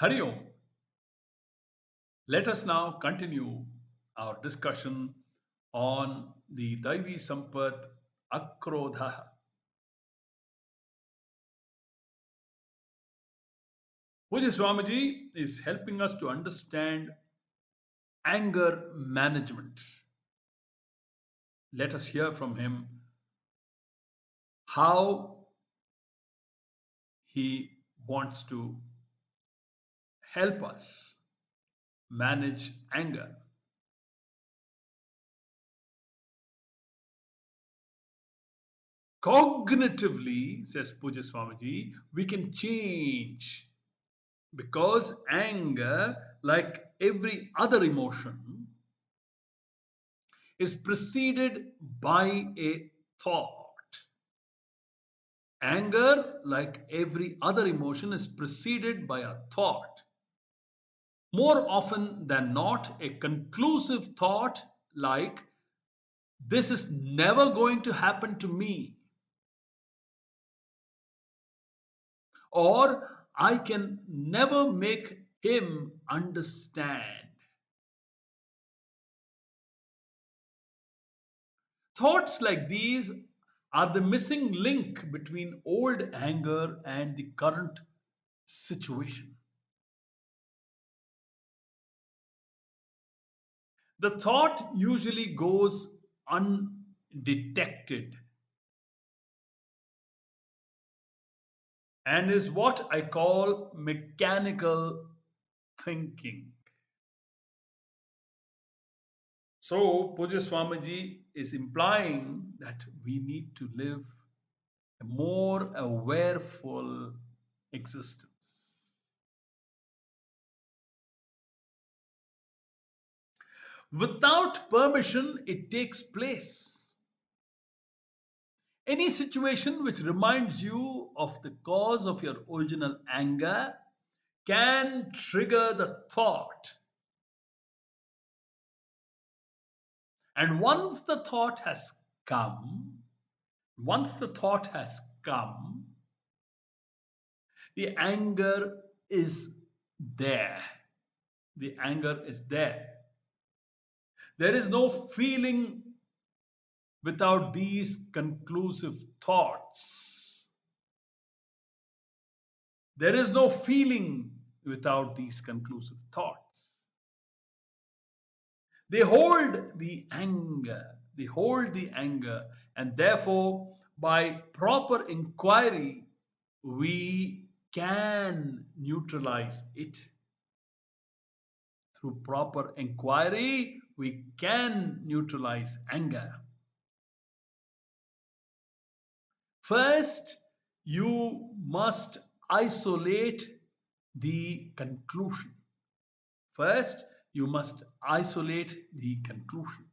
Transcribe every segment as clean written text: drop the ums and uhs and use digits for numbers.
Hari Om. Let us now continue our discussion on the Daivi Sampat Akrodha. Puja Swamiji is helping us to understand anger management. Let us hear from him how he wants to help us manage anger. Cognitively, says Puja Swamiji, we can change because anger, like every other emotion, is preceded by a thought. Anger, like every other emotion, is preceded by a thought. More often than not, a conclusive thought like, this is never going to happen to me, or I can never make him understand. Thoughts like these are the missing link between old anger and the current situation. The thought usually goes undetected and is what I call mechanical thinking. So, Puja Swamiji is implying that we need to live a more awareful existence. Without permission, it takes place. Any situation which reminds you of the cause of your original anger can trigger the thought. And once the thought has come, once the thought has come, the anger is there. The anger is there. There is no feeling without these conclusive thoughts. There is no feeling without these conclusive thoughts. They hold the anger, and therefore, by proper inquiry, we can neutralize it. Through proper inquiry, we can neutralize anger. First, you must isolate the conclusion. First, you must isolate the conclusion.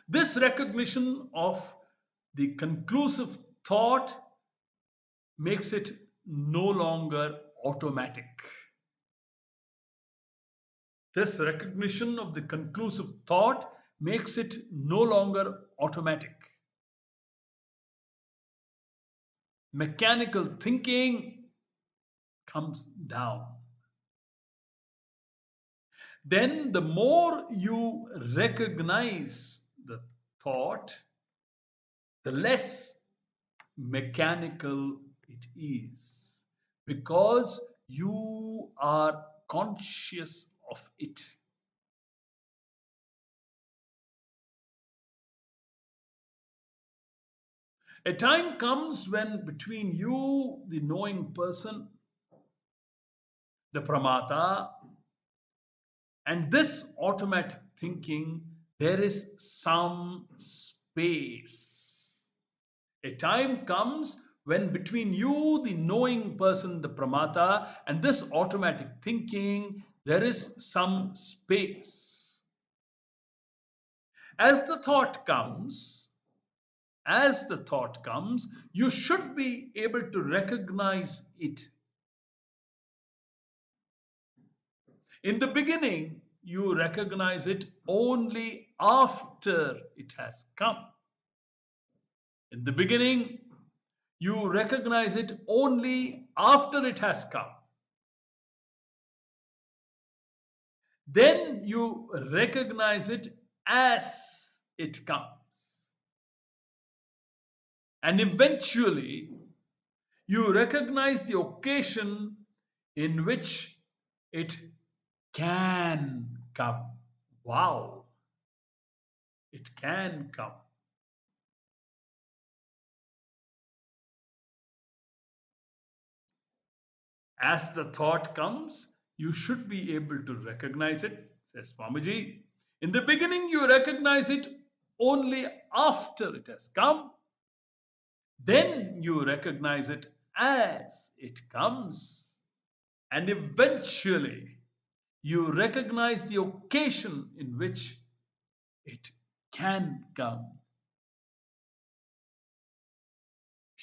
This recognition of the conclusive thought makes it no longer automatic. This recognition of the conclusive thought makes it no longer automatic. Mechanical thinking comes down. Then, the more you recognize the thought, the less mechanical it is, because you are conscious of it. A time comes when between you, the knowing person, the pramata, and this automatic thinking, there is some space. A time comes when between you, the knowing person, the pramata, and this automatic thinking, there is some space. As the thought comes, you should be able to recognize it. In the beginning, you recognize it only after it has come. In the beginning, you recognize it only after it has come. Then you recognize it as it comes. And eventually, you recognize the occasion in which it can come. Wow, it can come. As the thought comes, you should be able to recognize it, says Swamiji. In the beginning, you recognize it only after it has come. Then you recognize it as it comes. And eventually, you recognize the occasion in which it can come.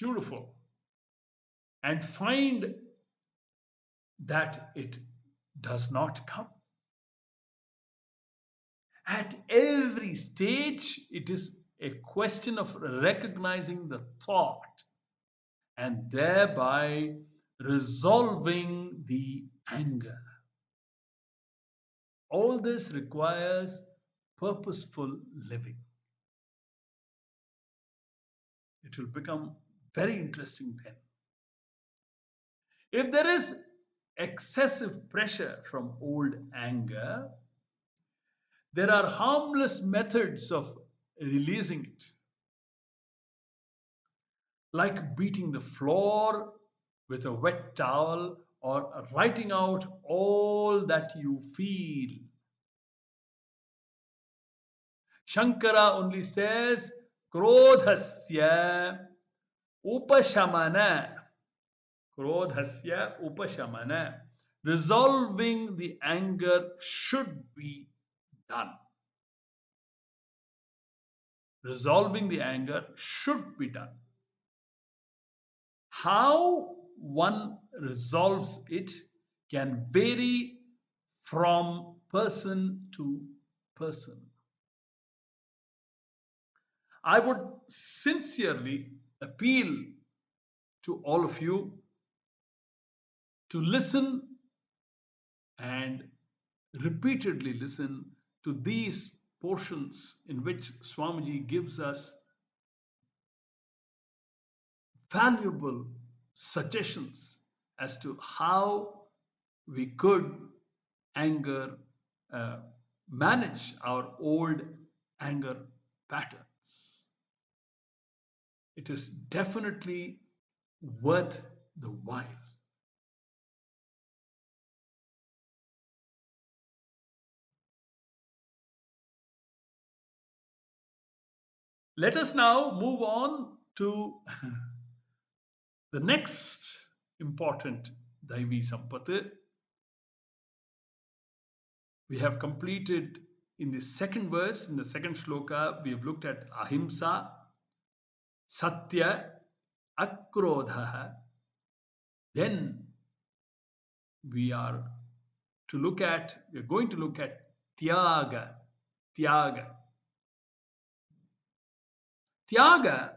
Beautiful. And find that it does not come. At every stage, it is a question of recognizing the thought and thereby resolving the anger. All this requires purposeful living. It will become very interesting then. If there is excessive pressure from old anger, there are harmless methods of releasing it, like beating the floor with a wet towel or writing out all that you feel. Shankara only says, Krodhasya upashamana. Krodhasya upashamana. Resolving the anger should be done. Resolving the anger should be done. How one resolves it can vary from person to person. I would sincerely appeal to all of you to listen and repeatedly listen to these portions in which Swamiji gives us valuable suggestions as to how we could anger, manage our old anger patterns. It is definitely worth the while. Let us now move on to the next important Daivi Sampati. We have completed in the second verse, in the second shloka, we have looked at Ahimsa, Satya, Akrodha. Then we are going to look at Tyaga. Tyaga. Tyaga,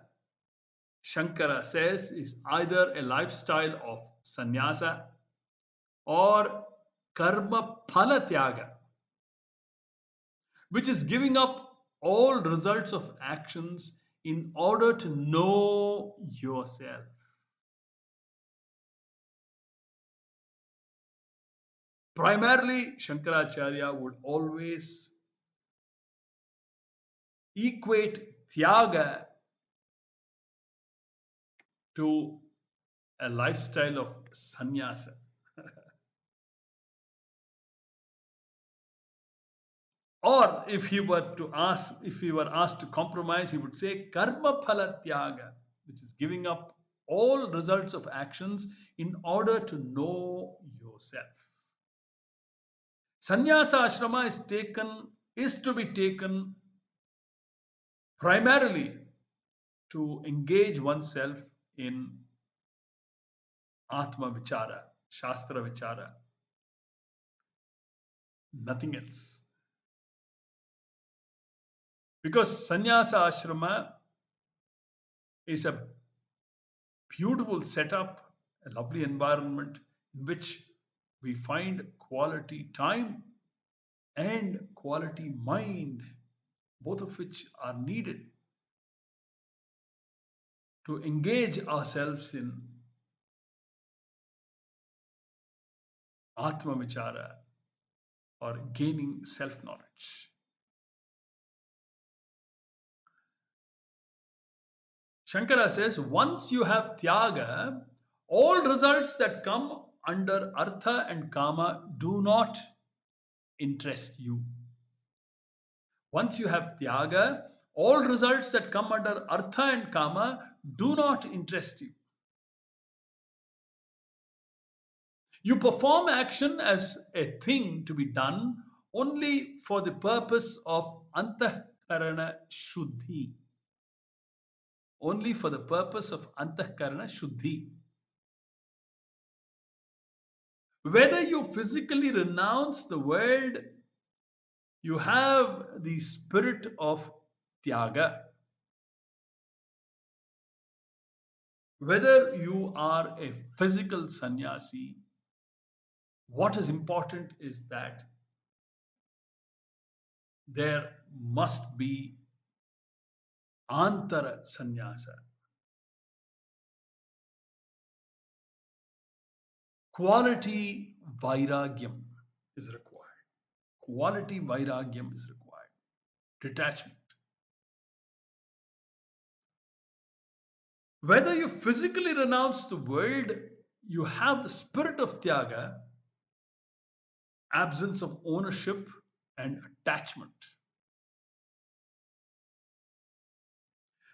Shankara says, is either a lifestyle of sannyasa or karma phala tyaga, which is giving up all results of actions in order to know yourself. Primarily, Shankaracharya would always equate tyaga to a lifestyle of sannyasa. Or if he were asked to compromise, he would say karma phala tyaga, which is giving up all results of actions in order to know yourself. Sannyasa ashrama is to be taken primarily to engage oneself in Atma Vichara, Shastra Vichara, nothing else. Because sannyasa ashrama is a beautiful setup, a lovely environment in which we find quality time and quality mind, both of which are needed to engage ourselves in Atma Vichara or gaining self knowledge. Shankara says, once you have Tyaga, all results that come under Artha and Kama do not interest you. Once you have Tyaga, all results that come under Artha and Kama do not interest you. You perform action as a thing to be done only for the purpose of Antahkarana Shuddhi. Only for the purpose of Antahkarana Shuddhi. Whether you physically renounce the world, you have the spirit of Tyaga. Whether you are a physical sannyasi, what is important is that there must be Antara sannyasa. Quality vairagyam is required. Quality vairagyam is required. Detachment. Whether you physically renounce the world, you have the spirit of Tyaga, absence of ownership and attachment.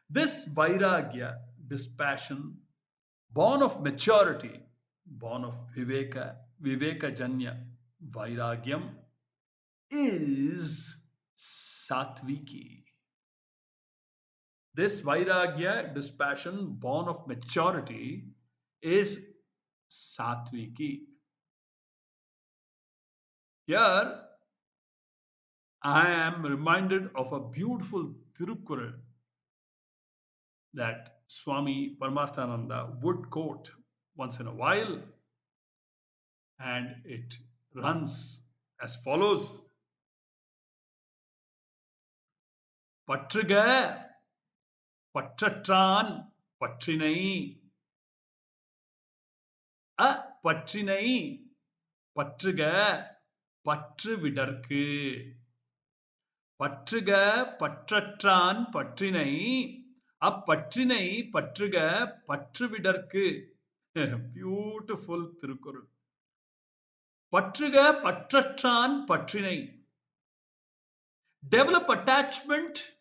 This vairagya, dispassion, born of maturity, born of viveka janya, vairagyam, is satviki. This vairagya, dispassion, born of maturity, is satviki. Here, I am reminded of a beautiful Tirukkural that Swami Paramarthananda would quote once in a while, and it runs as follows. Patriga Patratran Patrinai A Patrinai Patriga Patru Vidarku Patruga Patratran Patrinai Appatrinai Patruga Patruvidarku. Beautiful Tirukkural. Patruga Patratran Patrinai. Develop attachment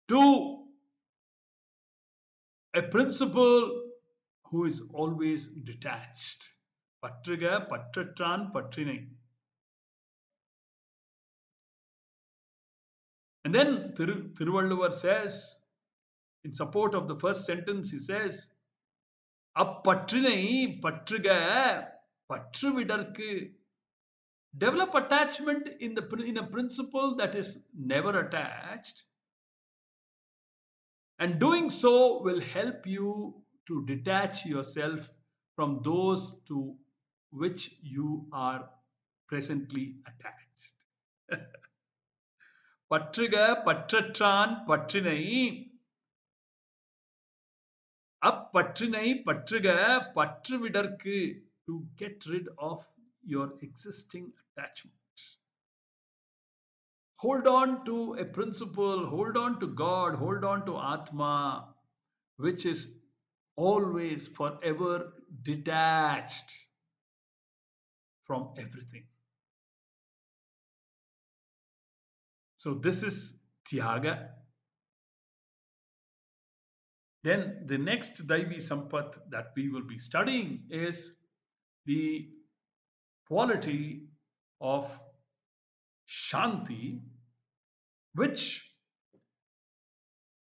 to a principle who is always detached. Patruga Patratran Patrinai. And then Thiruvalluvar says, in support of the first sentence, he says, Appatrinai Patruga Patruvidarku. Develop attachment in a principle that is never attached, and doing so will help you to detach yourself from those to which you are presently attached. Patruga Patratran Patrinai Appatrinai Patruga Patruvidarku, to get rid of your existing attachment. Hold on to a principle, hold on to God, hold on to Atma, which is always forever detached from everything. So, this is Tyaga. Then the next Daivi Sampat that we will be studying is the quality of Shanti, which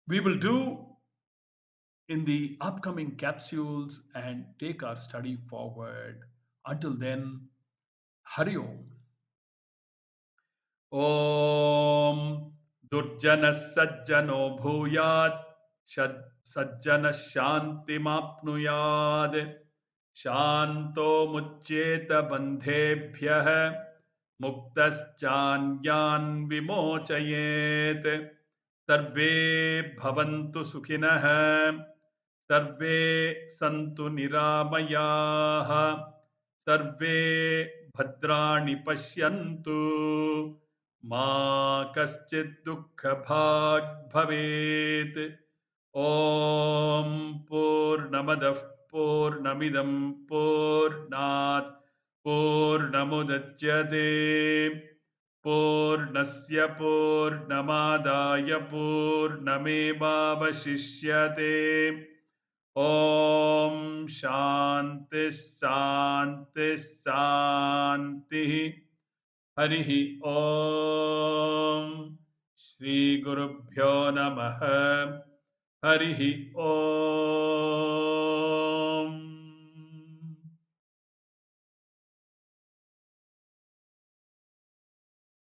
we will do in the upcoming capsules and take our study forward. Until then, Hari Om. Om Durjana Sajjano Bhuyat Sajjana Shanti Mapnuyad शान्तो मुच्येत बन्धेभ्यः मुक्तश्चान्यान् विमोचयेत् सर्वे भवन्तु सुखिनः सर्वे सन्तु निरामयाः सर्वे भद्राणि पश्यन्तु मा कश्चित् दुःखभाग् भवेत् ॐ पूर्णमदः पूर्णमिदं पूर्णात् पूर्णमुदच्यते पूर्णस्य पूर्णमादाय पूर्णमेवावशिष्यते ॐ शान्ति शान्ति शान्तिः हरिः ॐ श्रीगुरुभ्यो नमः हरिः ॐ